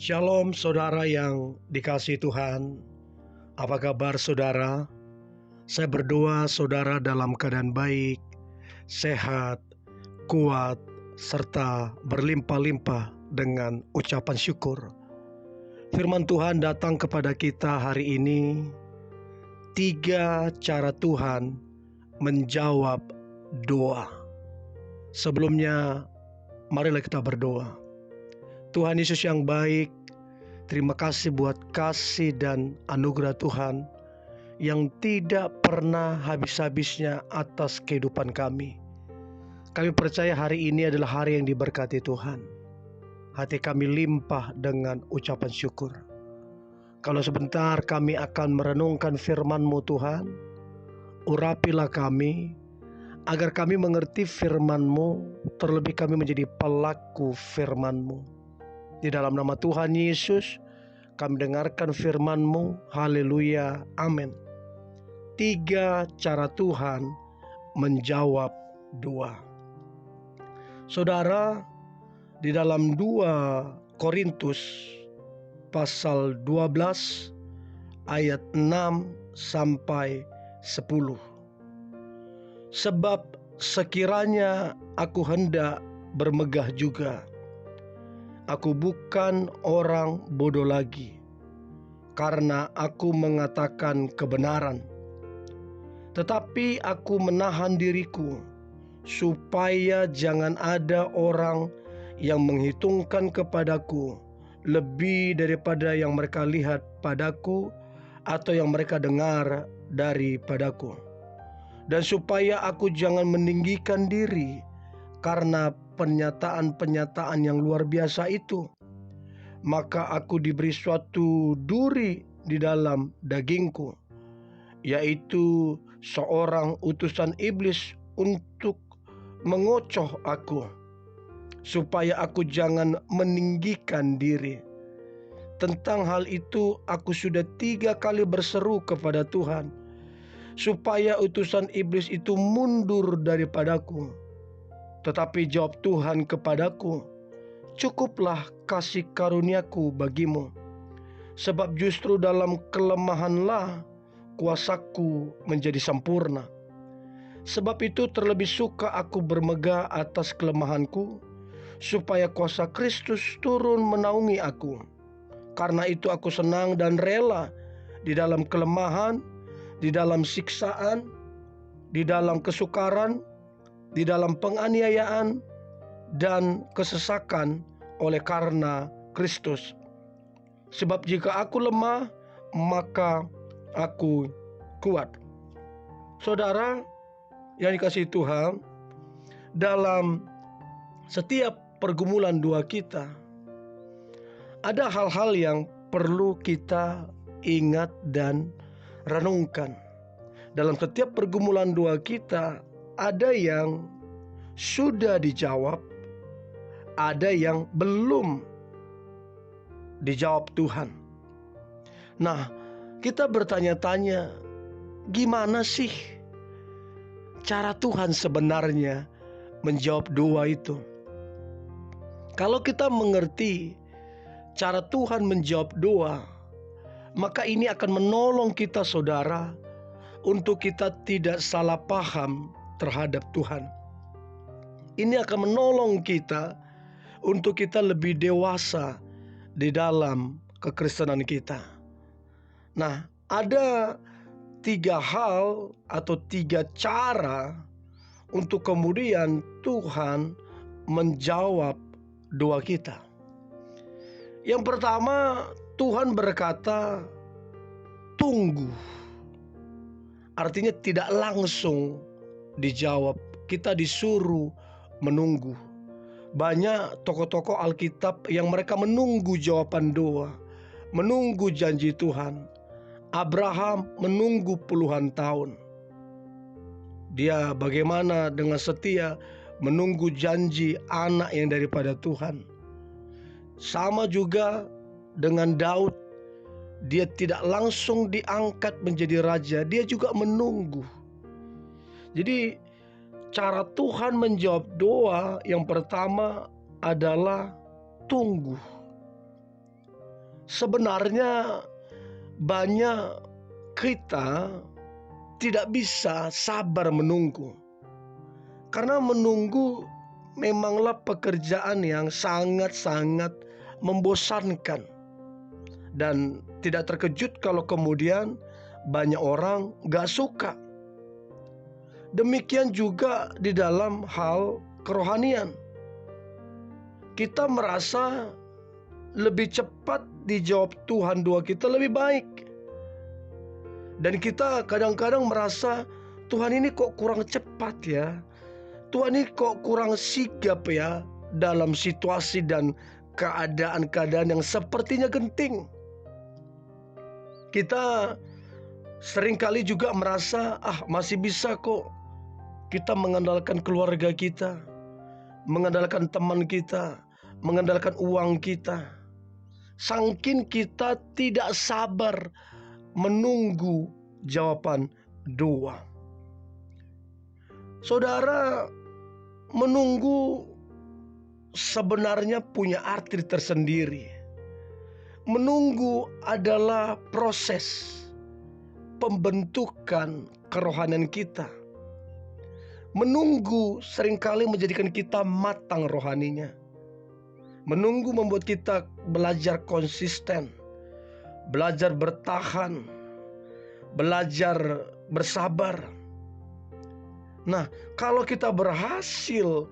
Shalom saudara yang dikasihi Tuhan. Apa kabar saudara? Saya berdoa saudara dalam keadaan baik, sehat, kuat, serta berlimpah-limpah dengan ucapan syukur. Firman Tuhan datang kepada kita hari ini. 3 cara Tuhan menjawab doa. Sebelumnya, marilah kita berdoa. Tuhan Yesus yang baik, terima kasih buat kasih dan anugerah Tuhan yang tidak pernah habis-habisnya atas kehidupan kami. Kami percaya hari ini adalah hari yang diberkati Tuhan. Hati kami limpah dengan ucapan syukur. Kalau sebentar kami akan merenungkan firman-Mu Tuhan, urapilah kami, agar kami mengerti firman-Mu, terlebih kami menjadi pelaku firman-Mu. Di dalam nama Tuhan Yesus, kami dengarkan firman-Mu. Haleluya. Amin. 3 cara Tuhan menjawab doa. Saudara, di dalam 2 Korintus pasal 12 ayat 6 sampai 10. Sebab sekiranya aku hendak bermegah juga, aku bukan orang bodoh lagi, karena aku mengatakan kebenaran. Tetapi aku menahan diriku, supaya jangan ada orang yang menghitungkan kepadaku lebih daripada yang mereka lihat padaku atau yang mereka dengar daripadaku. Dan supaya aku jangan meninggikan diri karena pernyataan-pernyataan yang luar biasa itu, maka aku diberi suatu duri di dalam dagingku, yaitu seorang utusan iblis untuk mengocoh aku, supaya aku jangan meninggikan diri. Tentang hal itu aku sudah 3 kali berseru kepada Tuhan, supaya utusan iblis itu mundur daripadaku. Tetapi jawab Tuhan kepadaku, cukuplah kasih karuniaku bagimu, sebab justru dalam kelemahanlah kuasaku menjadi sempurna. Sebab itu terlebih suka aku bermegah atas kelemahanku, supaya kuasa Kristus turun menaungi aku. Karena itu aku senang dan rela di dalam kelemahan, di dalam siksaan, di dalam kesukaran, di dalam penganiayaan dan kesesakan oleh karena Kristus. Sebab jika aku lemah, maka aku kuat. Saudara yang dikasihi Tuhan, dalam setiap pergumulan doa kita, ada hal-hal yang perlu kita ingat dan renungkan. Dalam setiap pergumulan doa kita, ada yang sudah dijawab, ada yang belum dijawab Tuhan. Nah, kita bertanya-tanya, gimana sih cara Tuhan sebenarnya menjawab doa itu? Kalau kita mengerti cara Tuhan menjawab doa, maka ini akan menolong kita saudara untuk kita tidak salah paham terhadap Tuhan. Ini akan menolong kita untuk kita lebih dewasa di dalam kekristenan kita. Nah, ada 3 hal atau 3 cara untuk kemudian Tuhan menjawab doa kita. Yang pertama, Tuhan berkata, tunggu. Artinya tidak langsung dijawab, kita disuruh menunggu. Banyak tokoh-tokoh Alkitab yang mereka menunggu jawaban doa, menunggu janji Tuhan. Abraham menunggu puluhan tahun. Dia bagaimana dengan setia menunggu janji anak yang daripada Tuhan. Sama juga dengan Daud, dia tidak langsung diangkat menjadi raja, dia juga menunggu. Jadi cara Tuhan menjawab doa yang pertama adalah tunggu. Sebenarnya banyak kita tidak bisa sabar menunggu. Karena menunggu memanglah pekerjaan yang sangat-sangat membosankan. Dan tidak terkejut kalau kemudian banyak orang gak suka. Demikian juga di dalam hal kerohanian. Kita merasa lebih cepat dijawab Tuhan doa kita lebih baik. Dan kita kadang-kadang merasa Tuhan ini kok kurang cepat ya. Tuhan ini kok kurang sigap ya dalam situasi dan keadaan-keadaan yang sepertinya genting. Kita seringkali juga merasa masih bisa kok kita mengandalkan keluarga kita, mengandalkan teman kita, mengandalkan uang kita. Saking kita tidak sabar menunggu jawaban doa. Saudara, menunggu sebenarnya punya arti tersendiri. Menunggu adalah proses pembentukan kerohanian kita. Menunggu seringkali menjadikan kita matang rohaninya. Menunggu membuat kita belajar konsisten, belajar bertahan, belajar bersabar. Nah, kalau kita berhasil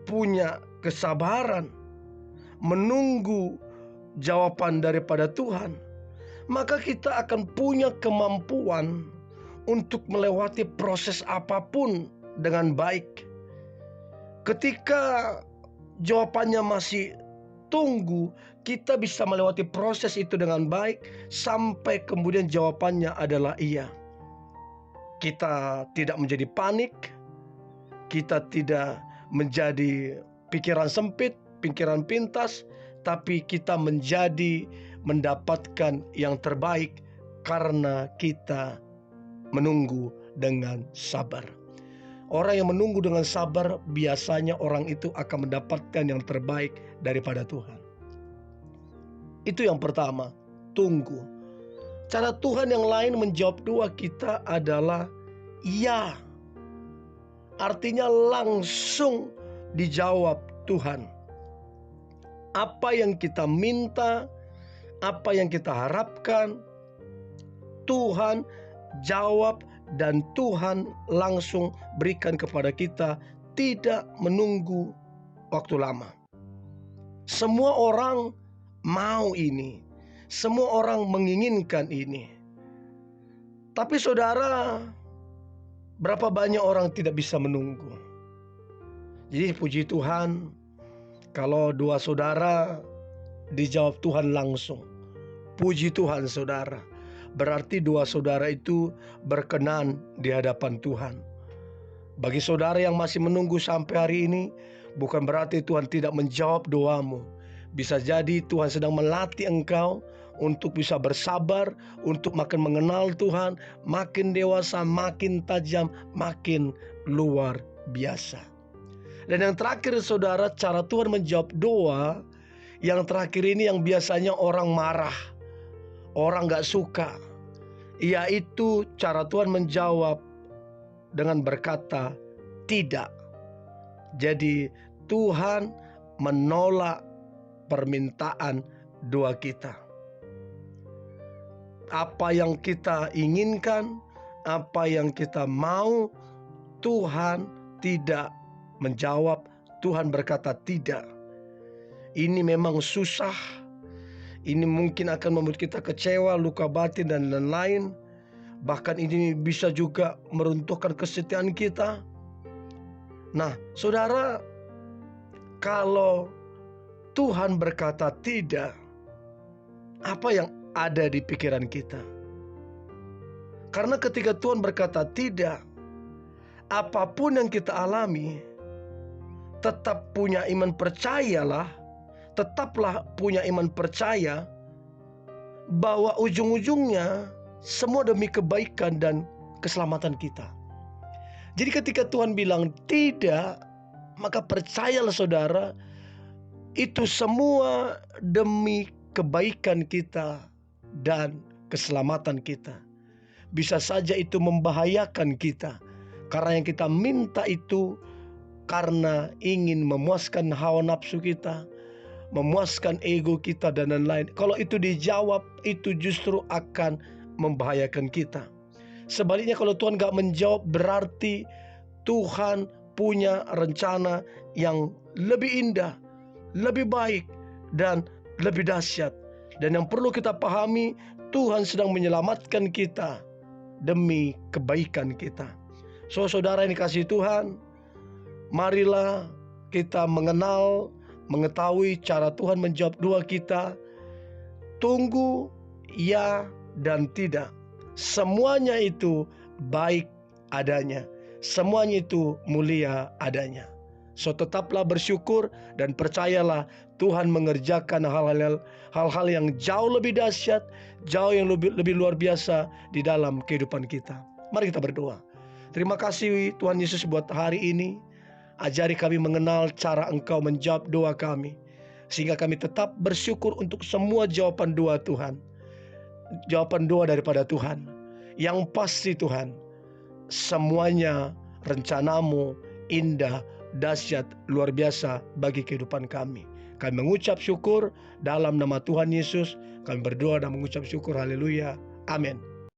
punya kesabaran, menunggu jawaban daripada Tuhan, maka kita akan punya kemampuan untuk melewati proses apapun dengan baik. Ketika jawabannya masih tunggu, kita bisa melewati proses itu dengan baik sampai kemudian jawabannya adalah iya. Kita tidak menjadi panik, kita tidak menjadi pikiran sempit, pikiran pintas, tapi kita menjadi mendapatkan yang terbaik karena kita menunggu dengan sabar. Orang yang menunggu dengan sabar biasanya orang itu akan mendapatkan yang terbaik daripada Tuhan. Itu yang pertama, tunggu. Cara Tuhan yang lain menjawab doa kita adalah ya. Artinya langsung dijawab Tuhan. Apa yang kita minta, apa yang kita harapkan, Tuhan jawab dan Tuhan langsung berikan kepada kita, tidak menunggu waktu lama. Semua orang mau ini, semua orang menginginkan ini. Tapi saudara, berapa banyak orang tidak bisa menunggu? Jadi puji Tuhan, kalau doa saudara dijawab Tuhan langsung. Puji Tuhan saudara. Berarti doa saudara itu berkenan di hadapan Tuhan. Bagi saudara yang masih menunggu sampai hari ini, bukan berarti Tuhan tidak menjawab doamu. Bisa jadi Tuhan sedang melatih engkau untuk bisa bersabar, untuk makin mengenal Tuhan, makin dewasa, makin tajam, makin luar biasa. Dan yang terakhir saudara, cara Tuhan menjawab doa yang terakhir ini yang biasanya orang marah, orang gak suka, yaitu cara Tuhan menjawab dengan berkata tidak. Jadi Tuhan menolak permintaan doa kita. Apa yang kita inginkan, apa yang kita mau, Tuhan tidak menjawab. Tuhan berkata tidak. Ini memang susah. Ini mungkin akan membuat kita kecewa, luka batin dan lain-lain. Bahkan ini bisa juga meruntuhkan kesetiaan kita. Nah, saudara, kalau Tuhan berkata tidak, apa yang ada di pikiran kita? Karena ketika Tuhan berkata tidak, apapun yang kita alami, tetap punya iman percayalah, tetaplah punya iman percaya bahwa ujung-ujungnya semua demi kebaikan dan keselamatan kita. Jadi ketika Tuhan bilang tidak, maka percayalah saudara, itu semua demi kebaikan kita dan keselamatan kita. Bisa saja itu membahayakan kita, karena yang kita minta itu karena ingin memuaskan hawa nafsu kita, memuaskan ego kita dan lain-lain. Kalau itu dijawab, itu justru akan membahayakan kita. Sebaliknya kalau Tuhan gak menjawab, berarti Tuhan punya rencana yang lebih indah, lebih baik, dan lebih dahsyat. Dan yang perlu kita pahami, Tuhan sedang menyelamatkan kita demi kebaikan kita. So, saudara yang dikasihi Tuhan, marilah kita mengenal, mengetahui cara Tuhan menjawab doa kita. Tunggu, ya dan tidak. Semuanya itu baik adanya. Semuanya itu mulia adanya. So, tetaplah bersyukur dan percayalah Tuhan mengerjakan hal-hal yang jauh lebih dahsyat, jauh yang lebih luar biasa di dalam kehidupan kita. Mari kita berdoa. Terima kasih Tuhan Yesus buat hari ini. Ajari kami mengenal cara Engkau menjawab doa kami, sehingga kami tetap bersyukur untuk semua jawaban doa Tuhan. Jawaban doa daripada Tuhan. Yang pasti Tuhan, semuanya rencanamu indah, dahsyat, luar biasa bagi kehidupan kami. Kami mengucap syukur dalam nama Tuhan Yesus. Kami berdoa dan mengucap syukur. Haleluya. Amin.